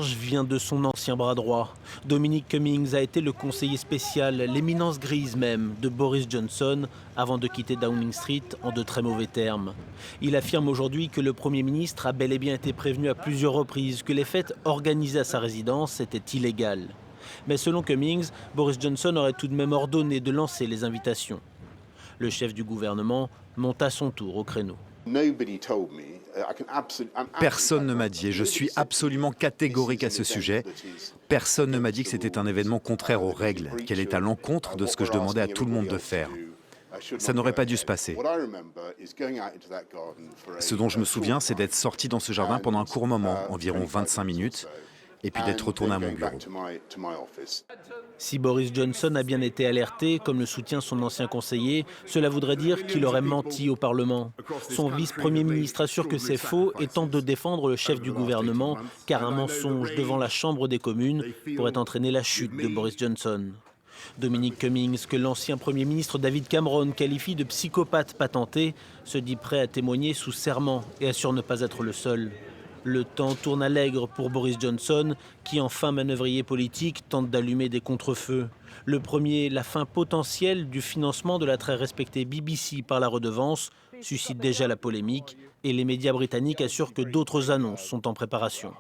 Vient de son ancien bras droit. Dominic Cummings a été le conseiller spécial, l'éminence grise même, de Boris Johnson avant de quitter Downing Street en de très mauvais termes. Il affirme aujourd'hui que le Premier ministre a bel et bien été prévenu à plusieurs reprises que les fêtes organisées à sa résidence étaient illégales. Mais selon Cummings, Boris Johnson aurait tout de même ordonné de lancer les invitations. Le chef du gouvernement monte à son tour au créneau. Personne ne m'a dit, et je suis absolument catégorique à ce sujet, personne ne m'a dit que c'était un événement contraire aux règles, qu'elle est à l'encontre de ce que je demandais à tout le monde de faire. Ça n'aurait pas dû se passer. Ce dont je me souviens, c'est d'être sorti dans ce jardin pendant un court moment, environ 25 minutes, et puis d'être retourné à mon bureau. Si Boris Johnson a bien été alerté, comme le soutient son ancien conseiller, cela voudrait dire qu'il aurait menti au Parlement. Son vice-premier ministre assure que c'est faux et tente de défendre le chef du gouvernement, car un mensonge devant la Chambre des communes pourrait entraîner la chute de Boris Johnson. Dominic Cummings, que l'ancien Premier ministre David Cameron qualifie de psychopathe patenté, se dit prêt à témoigner sous serment et assure ne pas être le seul. Le temps tourne à l'aigre pour Boris Johnson, qui en fin manœuvrier politique tente d'allumer des contrefeux. Le premier, la fin potentielle du financement de la très respectée BBC par la redevance, suscite déjà la polémique et les médias britanniques assurent que d'autres annonces sont en préparation.